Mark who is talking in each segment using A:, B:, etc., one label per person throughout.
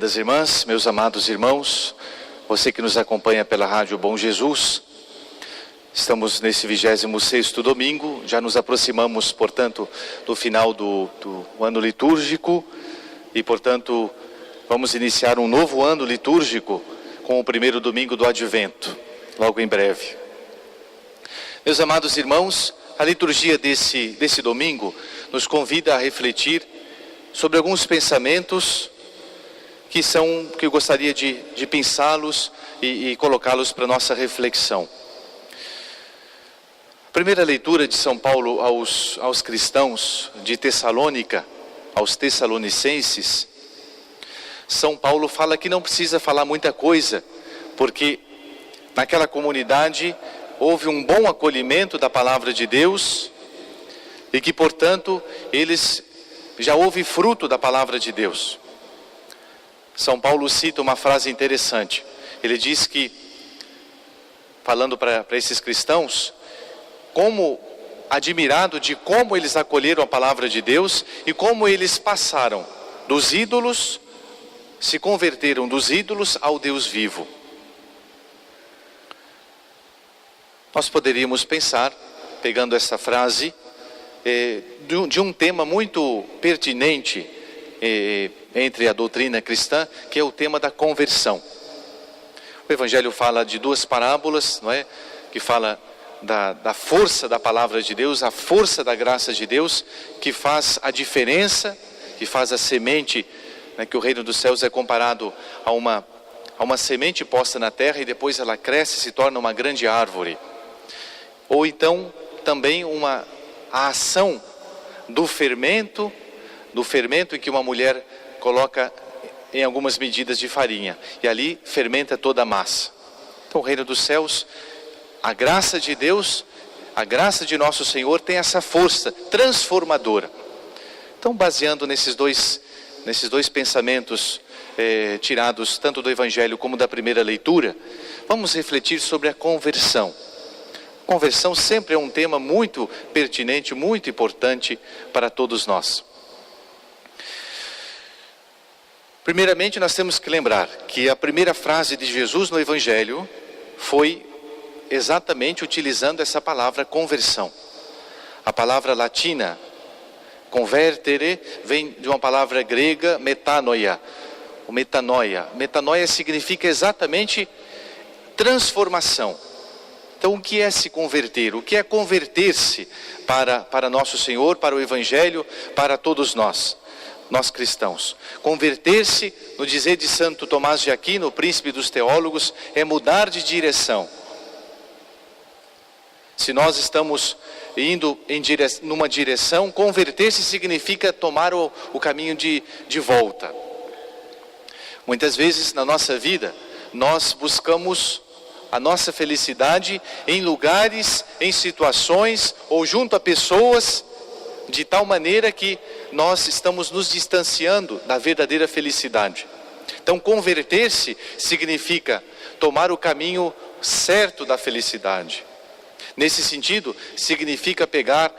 A: Reverendas irmãs, meus amados irmãos, você que nos acompanha pela Rádio Bom Jesus, estamos nesse 26º domingo, já nos aproximamos, portanto, do final do ano litúrgico e, portanto, vamos iniciar um novo ano litúrgico com o primeiro domingo do Advento, logo em breve. Meus amados irmãos, a liturgia desse domingo nos convida a refletir sobre alguns pensamentos que eu gostaria de pensá-los e colocá-los para nossa reflexão. A primeira leitura de São Paulo aos cristãos de Tessalônica, aos tessalonicenses, São Paulo fala que não precisa falar muita coisa, porque naquela comunidade houve um bom acolhimento da palavra de Deus e que, portanto, já houve fruto da palavra de Deus. São Paulo cita uma frase interessante. Ele diz que, falando para esses cristãos, como admirado de como eles acolheram a palavra de Deus e como eles passaram dos ídolos, se converteram dos ídolos ao Deus vivo. Nós poderíamos pensar, pegando essa frase, de um tema muito pertinente entre a doutrina cristã, que é o tema da conversão. O Evangelho fala de duas parábolas, não é? Que fala da força da palavra de Deus, a força da graça de Deus, que faz a diferença, que faz a semente, né, que o reino dos céus é comparado a uma semente posta na terra e depois ela cresce e se torna uma grande árvore. Ou então também a ação do fermento em que uma mulher coloca em algumas medidas de farinha e ali fermenta toda a massa. Então o reino dos céus, a graça de Deus, a graça de nosso Senhor tem essa força transformadora. Então, baseando nesses dois pensamentos tirados tanto do Evangelho como da primeira leitura, vamos refletir sobre a conversão. Conversão sempre é um tema muito pertinente, muito importante para todos nós. Primeiramente, nós temos que lembrar que a primeira frase de Jesus no Evangelho foi exatamente utilizando essa palavra conversão. A palavra latina, convertere, vem de uma palavra grega, metanoia. O metanoia. Metanoia significa exatamente transformação. Então, o que é se converter? O que é converter-se para nosso Senhor, para o Evangelho, para todos nós cristãos? Converter-se, no dizer de Santo Tomás de Aquino, príncipe dos teólogos, é mudar de direção. Se nós estamos indo numa direção, converter-se significa tomar o caminho de volta. Muitas vezes na nossa vida, nós buscamos a nossa felicidade em lugares, em situações ou junto a pessoas, de tal maneira que nós estamos nos distanciando da verdadeira felicidade. Então, converter-se significa tomar o caminho certo da felicidade. Nesse sentido, significa pegar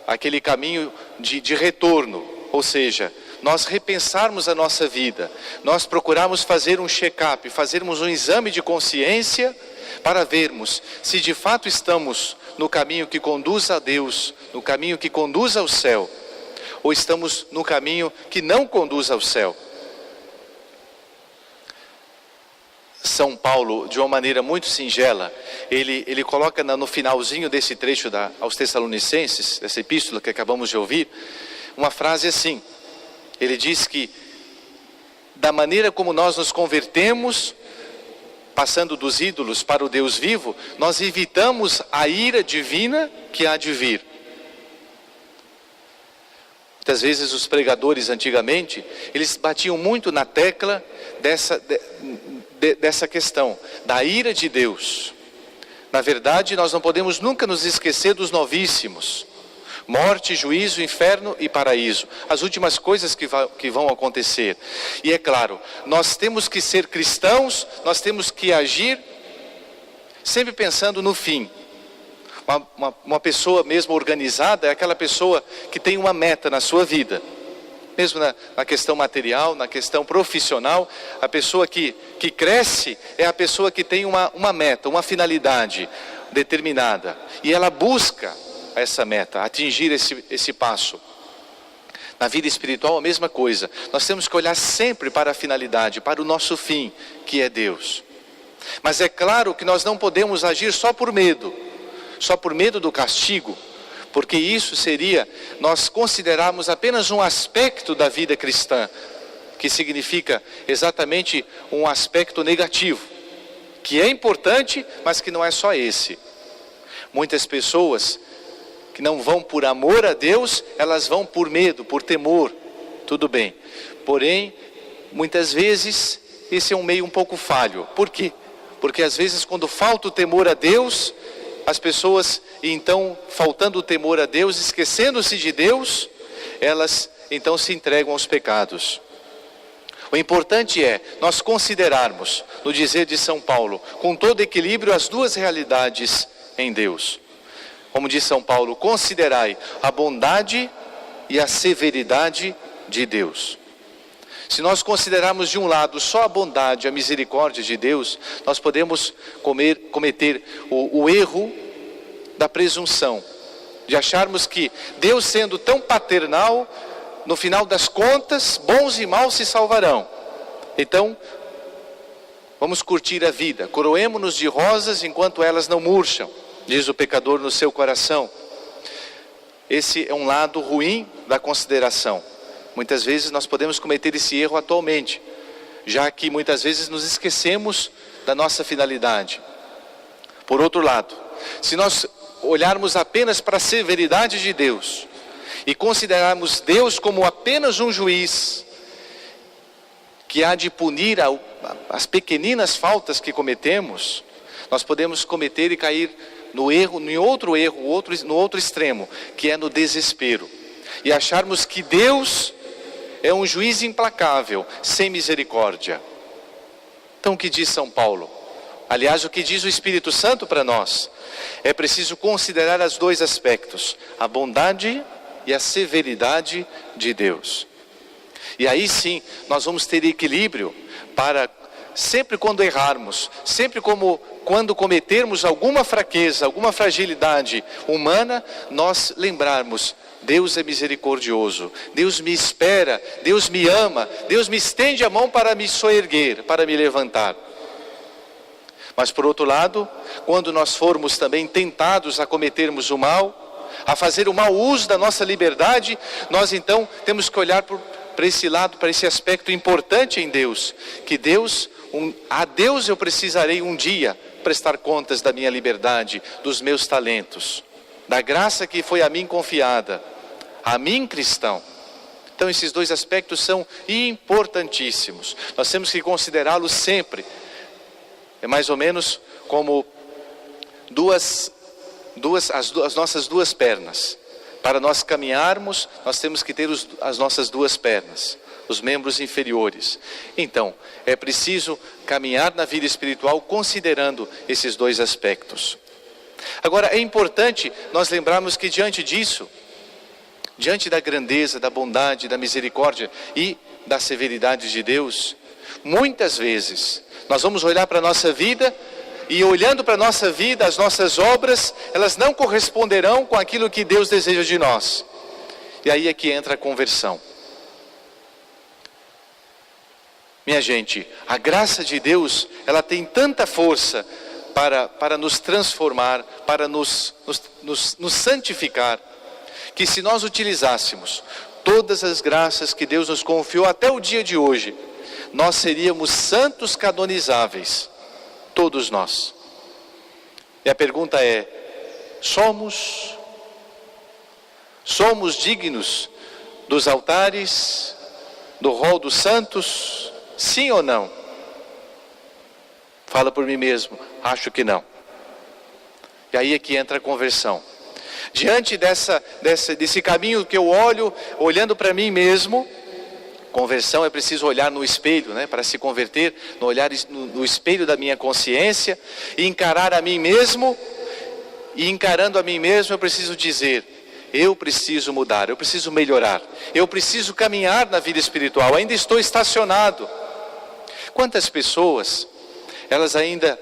A: aquele caminho de retorno, ou seja, nós repensarmos a nossa vida, nós procurarmos fazer um check-up, fazermos um exame de consciência para vermos se de fato estamos no caminho que conduz a Deus, no caminho que conduz ao céu, ou estamos no caminho que não conduz ao céu. São Paulo, de uma maneira muito singela, ele coloca no finalzinho desse trecho aos Tessalonicenses, dessa epístola que acabamos de ouvir, uma frase assim. Ele diz que, da maneira como nós nos convertemos, passando dos ídolos para o Deus vivo, nós evitamos a ira divina que há de vir. Muitas vezes os pregadores antigamente, eles batiam muito na tecla dessa questão, da ira de Deus. Na verdade, nós não podemos nunca nos esquecer dos novíssimos. Morte, juízo, inferno e paraíso. As últimas coisas que vão acontecer. E é claro, nós temos que ser cristãos, nós temos que agir sempre pensando no fim. Uma pessoa mesmo organizada é aquela pessoa que tem uma meta na sua vida. mesmo na questão material, na questão profissional. A pessoa que cresce é a pessoa que tem uma meta, uma finalidade determinada. E ela busca essa meta, atingir esse passo. Na vida espiritual a mesma coisa. Nós temos que olhar sempre para a finalidade, para o nosso fim, que é Deus. Mas é claro que nós não podemos agir só por medo do castigo, porque isso seria nós considerarmos apenas um aspecto da vida cristã, que significa exatamente um aspecto negativo, que é importante, mas que não é só esse. Muitas pessoas que não vão por amor a Deus, elas vão por medo, por temor, tudo bem. Porém, muitas vezes, esse é um meio um pouco falho. Por quê? Porque às vezes quando falta o temor a Deus, as pessoas, então, faltando o temor a Deus, esquecendo-se de Deus, elas então se entregam aos pecados. O importante é nós considerarmos, no dizer de São Paulo, com todo equilíbrio, as duas realidades em Deus. Como diz São Paulo, considerai a bondade e a severidade de Deus. Se nós considerarmos de um lado só a bondade, a misericórdia de Deus, nós podemos cometer o erro da presunção, de acharmos que Deus, sendo tão paternal, no final das contas, bons e maus se salvarão. Então, vamos curtir a vida, coroemo-nos de rosas enquanto elas não murcham, diz o pecador no seu coração. Esse é um lado ruim da consideração. Muitas vezes nós podemos cometer esse erro atualmente, já que muitas vezes nos esquecemos da nossa finalidade. Por outro lado, se nós olharmos apenas para a severidade de Deus e considerarmos Deus como apenas um juiz que há de punir as pequeninas faltas que cometemos, nós podemos cometer e cair no erro, no outro extremo, que é no desespero, e acharmos que Deus é um juiz implacável, sem misericórdia. Então o que diz São Paulo? Aliás, o que diz o Espírito Santo para nós? É preciso considerar os dois aspectos, a bondade e a severidade de Deus. E aí sim, nós vamos ter equilíbrio para, sempre quando errarmos, sempre quando cometermos alguma fraqueza, alguma fragilidade humana, nós lembrarmos, Deus é misericordioso, Deus me espera, Deus me ama, Deus me estende a mão para me soerguer, para me levantar. Mas por outro lado, quando nós formos também tentados a cometermos o mal, a fazer o mau uso da nossa liberdade, nós então temos que olhar para esse lado, para esse aspecto importante em Deus, que a Deus eu precisarei um dia prestar contas da minha liberdade, dos meus talentos, da graça que foi a mim confiada, a mim cristão. Então esses dois aspectos são importantíssimos, nós temos que considerá-los sempre. É mais ou menos como as nossas duas pernas. Para nós caminharmos, nós temos que ter as nossas duas pernas, os membros inferiores. Então, é preciso caminhar na vida espiritual considerando esses dois aspectos. Agora, é importante nós lembrarmos que diante disso, diante da grandeza, da bondade, da misericórdia e da severidade de Deus, muitas vezes nós vamos olhar para a nossa vida e, olhando para a nossa vida, as nossas obras, elas não corresponderão com aquilo que Deus deseja de nós. E aí é que entra a conversão. Minha gente, a graça de Deus, ela tem tanta força para nos transformar, para nos santificar, que se nós utilizássemos todas as graças que Deus nos confiou até o dia de hoje, nós seríamos santos canonizáveis, todos nós. E a pergunta é, somos dignos dos altares, do rol dos santos, sim ou não? Fala por mim mesmo, acho que não. E aí é que entra a conversão. Diante desse caminho que eu olhando para mim mesmo, conversão é preciso olhar no espelho, né? Para se converter, no espelho da minha consciência, e encarar a mim mesmo, e encarando a mim mesmo eu preciso dizer, eu preciso mudar, eu preciso melhorar, eu preciso caminhar na vida espiritual, ainda estou estacionado. Quantas pessoas, elas ainda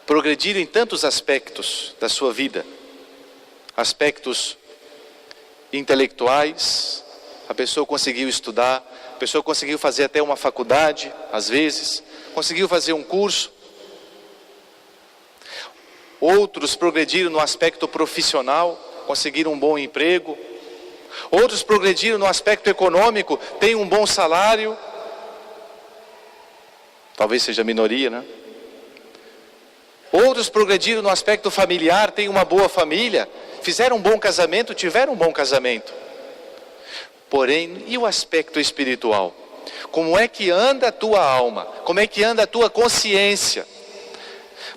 A: progrediram em tantos aspectos da sua vida, aspectos intelectuais, a pessoa conseguiu estudar, a pessoa conseguiu fazer até uma faculdade, às vezes, conseguiu fazer um curso. Outros progrediram no aspecto profissional, conseguiram um bom emprego. Outros progrediram no aspecto econômico, têm um bom salário. Talvez seja a minoria, né? Outros progrediram no aspecto familiar, têm uma boa família, fizeram um bom casamento, tiveram um bom casamento. Porém, e o aspecto espiritual? Como é que anda a tua alma? Como é que anda a tua consciência?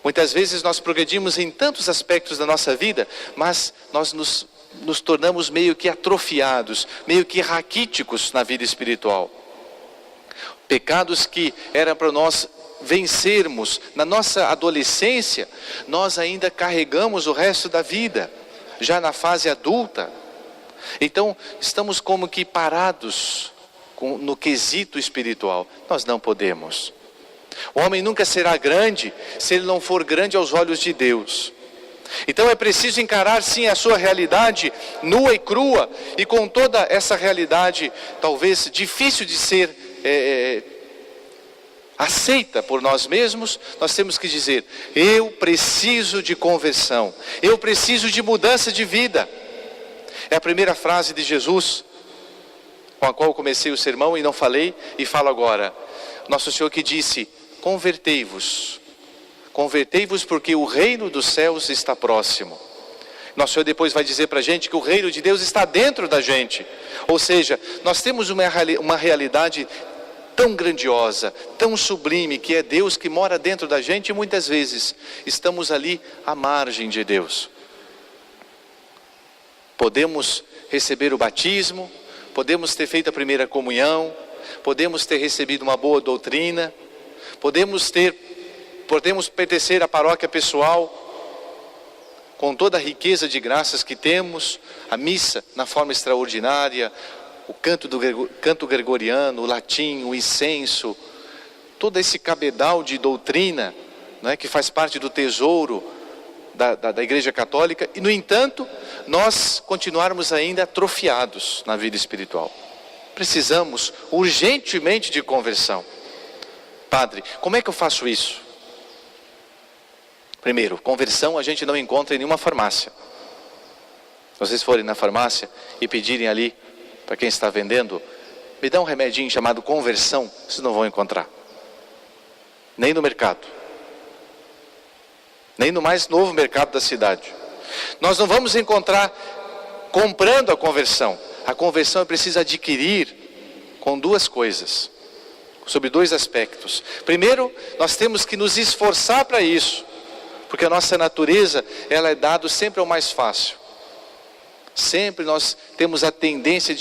A: Muitas vezes nós progredimos em tantos aspectos da nossa vida, mas nós nos tornamos meio que atrofiados, meio que raquíticos na vida espiritual. Pecados que eram para nós vencermos na nossa adolescência, nós ainda carregamos o resto da vida, já na fase adulta. Então, estamos como que parados no quesito espiritual. Nós não podemos. O homem nunca será grande se ele não for grande aos olhos de Deus. Então é preciso encarar sim a sua realidade nua e crua, e com toda essa realidade talvez difícil de ser aceita por nós mesmos, nós temos que dizer: eu preciso de conversão, eu preciso de mudança de vida. É a primeira frase de Jesus, com a qual eu comecei o sermão e não falei, e falo agora. Nosso Senhor que disse: convertei-vos, convertei-vos porque o reino dos céus está próximo. Nosso Senhor depois vai dizer para a gente que o reino de Deus está dentro da gente. Ou seja, nós temos uma realidade tão grandiosa, tão sublime, que é Deus que mora dentro da gente, e muitas vezes estamos ali à margem de Deus. Podemos receber o batismo, podemos ter feito a primeira comunhão, podemos ter recebido uma boa doutrina, podemos pertencer à paróquia pessoal, com toda a riqueza de graças que temos, a missa na forma extraordinária, o canto gregoriano, o latim, o incenso, todo esse cabedal de doutrina, né, que faz parte do tesouro da Igreja Católica, e no entanto, nós continuarmos ainda atrofiados na vida espiritual. Precisamos urgentemente de conversão. Padre, como é que eu faço isso? Primeiro, conversão a gente não encontra em nenhuma farmácia. Se vocês forem na farmácia e pedirem ali, para quem está vendendo, me dá um remedinho chamado conversão, vocês não vão encontrar. Nem no mercado. Nem no mais novo mercado da cidade. Nós não vamos encontrar comprando a conversão. A conversão é preciso adquirir com duas coisas, sobre dois aspectos. Primeiro, nós temos que nos esforçar para isso, porque a nossa natureza, ela é dada sempre ao mais fácil. Sempre nós temos a tendência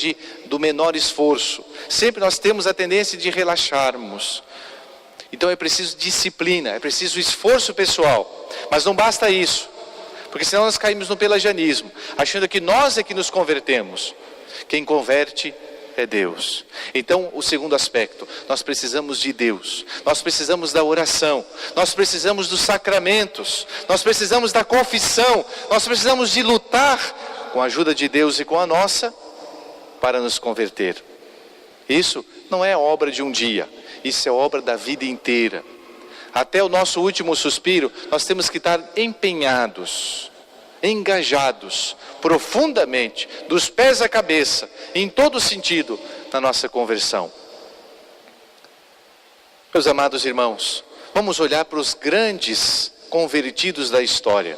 A: do menor esforço. Sempre nós temos a tendência de relaxarmos. Então é preciso disciplina, é preciso esforço pessoal. Mas não basta isso, porque senão nós caímos no pelagianismo, achando que nós é que nos convertemos. Quem converte é Deus. Então, o segundo aspecto, nós precisamos de Deus, nós precisamos da oração, nós precisamos dos sacramentos, nós precisamos da confissão, nós precisamos de lutar com a ajuda de Deus e com a nossa, para nos converter. Isso não é obra de um dia, isso é obra da vida inteira. Até o nosso último suspiro, nós temos que estar empenhados, engajados, profundamente, dos pés à cabeça, em todo sentido, na nossa conversão. Meus amados irmãos, vamos olhar para os grandes convertidos da história.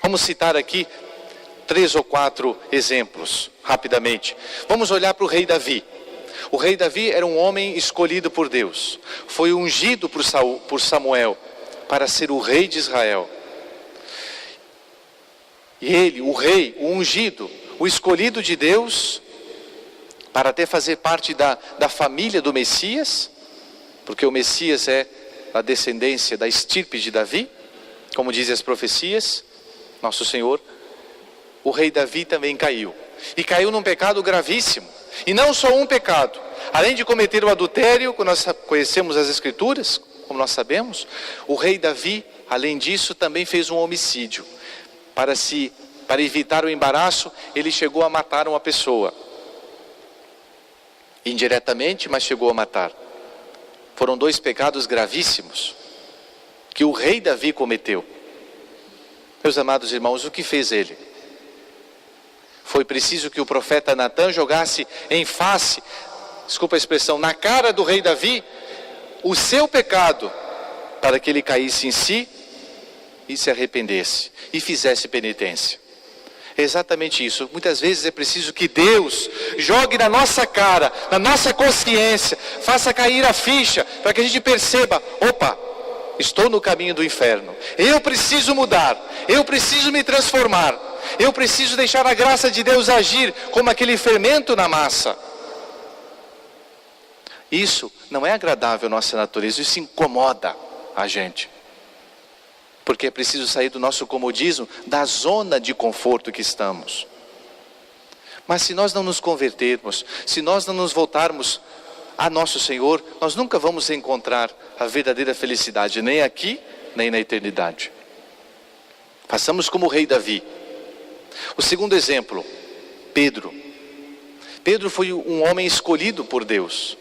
A: Vamos citar aqui 3 ou 4 exemplos, rapidamente. Vamos olhar para o rei Davi. O rei Davi era um homem escolhido por Deus. Foi ungido por Samuel para ser o rei de Israel. E ele, o rei, o ungido, o escolhido de Deus, para até fazer parte da família do Messias, porque o Messias é a descendência da estirpe de Davi, como dizem as profecias. Nosso Senhor o rei Davi também caiu. E caiu num pecado gravíssimo. E não só um pecado. Além de cometer o adultério, quando nós conhecemos as Escrituras, como nós sabemos, o rei Davi, além disso, também fez um homicídio. Para evitar o embaraço, ele chegou a matar uma pessoa. Indiretamente, mas chegou a matar. Foram 2 pecados gravíssimos que o rei Davi cometeu. Meus amados irmãos, o que fez ele? Foi preciso que o profeta Natã jogasse em face, desculpa a expressão, na cara do rei Davi, o seu pecado, para que ele caísse em si e se arrependesse e fizesse penitência. É exatamente isso. Muitas vezes é preciso que Deus jogue na nossa cara, na nossa consciência, faça cair a ficha, para que a gente perceba, opa, estou no caminho do inferno, eu preciso mudar, eu preciso me transformar, eu preciso deixar a graça de Deus agir como aquele fermento na massa. Isso não é agradável à nossa natureza, isso incomoda a gente. Porque é preciso sair do nosso comodismo, da zona de conforto que estamos. Mas se nós não nos convertermos, se nós não nos voltarmos a nosso Senhor, nós nunca vamos encontrar a verdadeira felicidade, nem aqui, nem na eternidade. Passamos como o rei Davi. O segundo exemplo, Pedro. Pedro foi um homem escolhido por Deus,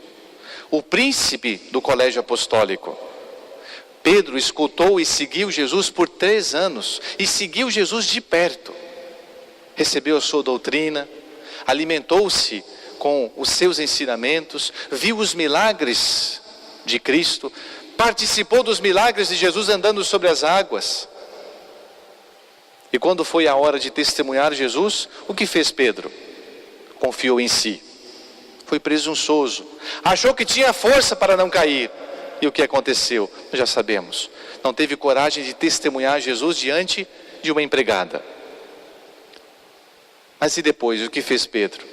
A: o príncipe do colégio apostólico. Pedro escutou e seguiu Jesus por 3 anos, e seguiu Jesus de perto. Recebeu a sua doutrina, alimentou-se com os seus ensinamentos, viu os milagres de Cristo, participou dos milagres de Jesus andando sobre as águas. E quando foi a hora de testemunhar Jesus, o que fez Pedro? Confiou em si. Foi presunçoso. Achou que tinha força para não cair. E o que aconteceu? Já sabemos. Não teve coragem de testemunhar Jesus diante de uma empregada. Mas e depois? O que fez Pedro?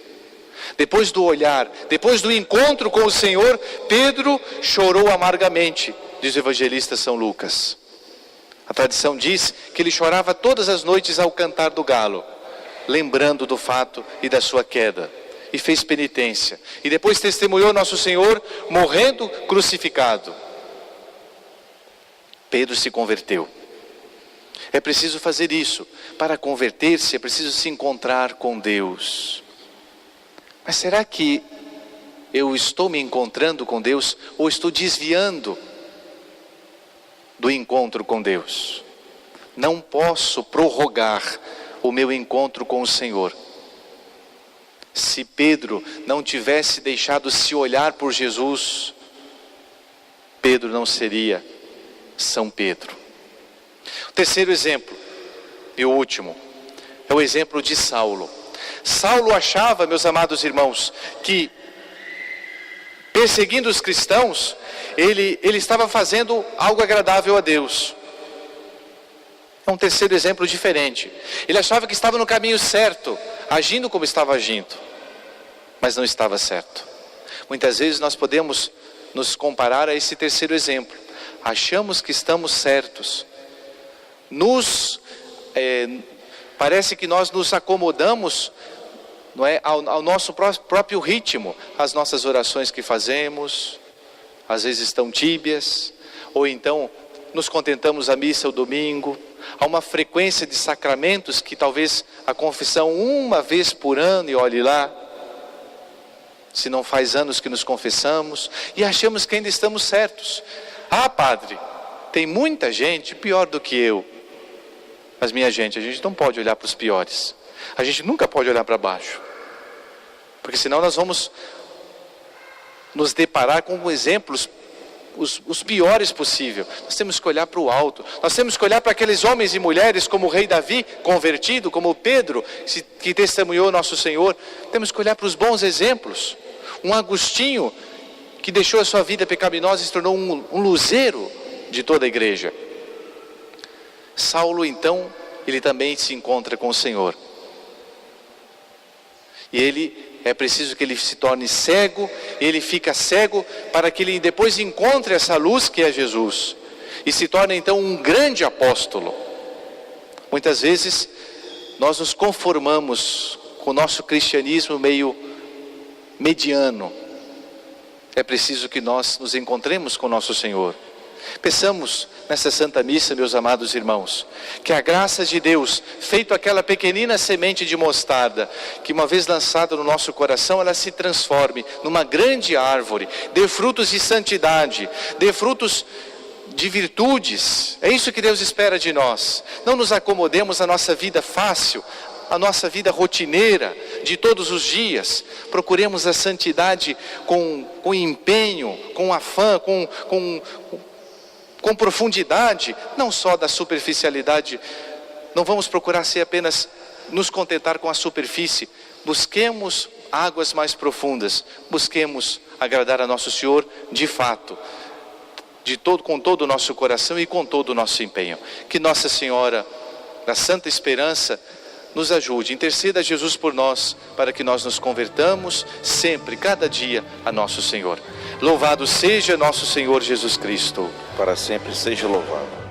A: Depois do olhar, depois do encontro com o Senhor, Pedro chorou amargamente, diz o evangelista São Lucas. A tradição diz que ele chorava todas as noites ao cantar do galo, lembrando do fato e da sua queda. E fez penitência. E depois testemunhou nosso Senhor morrendo crucificado. Pedro se converteu. É preciso fazer isso. Para converter-se é preciso se encontrar com Deus. Mas será que eu estou me encontrando com Deus ou estou desviando do encontro com Deus? Não posso prorrogar o meu encontro com o Senhor. Se Pedro não tivesse deixado se olhar por Jesus, Pedro não seria São Pedro. O terceiro exemplo, e o último, é o exemplo de Saulo. Saulo achava, meus amados irmãos, que perseguindo os cristãos, ele estava fazendo algo agradável a Deus. É um terceiro exemplo diferente. Ele achava que estava no caminho certo, agindo como estava agindo, mas não estava certo. Muitas vezes nós podemos nos comparar a esse terceiro exemplo. Achamos que estamos certos. Parece que nós nos acomodamos, não é, ao nosso próprio ritmo. As nossas orações que fazemos, às vezes estão tíbias, ou então nos contentamos a missa o domingo. Há uma frequência de sacramentos que talvez a confissão uma vez por ano, e olhe lá, se não faz anos que nos confessamos, e achamos que ainda estamos certos. Ah, padre, tem muita gente pior do que eu. Mas minha gente, a gente não pode olhar para os piores. A gente nunca pode olhar para baixo. Porque senão nós vamos nos deparar com exemplos os piores possível. Nós temos que olhar para o alto. Nós temos que olhar para aqueles homens e mulheres como o rei Davi, convertido, como Pedro, que testemunhou nosso Senhor. Temos que olhar para os bons exemplos. Um Agostinho, que deixou a sua vida pecaminosa e se tornou um luzeiro de toda a igreja. Saulo, então, ele também se encontra com o Senhor. E é preciso que ele se torne cego, ele fica cego para que ele depois encontre essa luz que é Jesus. E se torne então um grande apóstolo. Muitas vezes nós nos conformamos com o nosso cristianismo meio mediano. É preciso que nós nos encontremos com nosso Senhor. Peçamos nessa Santa Missa, meus amados irmãos, que a graça de Deus, feito aquela pequenina semente de mostarda, que uma vez lançada no nosso coração, ela se transforme numa grande árvore, dê frutos de santidade, dê frutos de virtudes. É isso que Deus espera de nós. Não nos acomodemos à nossa vida fácil, a nossa vida rotineira de todos os dias. Procuremos a santidade com empenho, com afã, com profundidade, não só da superficialidade. Não vamos procurar ser apenas, nos contentar com a superfície. Busquemos águas mais profundas, busquemos agradar a nosso Senhor de fato, com todo o nosso coração e com todo o nosso empenho. Que Nossa Senhora da Santa Esperança nos ajude, interceda a Jesus por nós, para que nós nos convertamos sempre, cada dia, a nosso Senhor. Louvado seja nosso Senhor Jesus Cristo.
B: Para sempre seja louvado.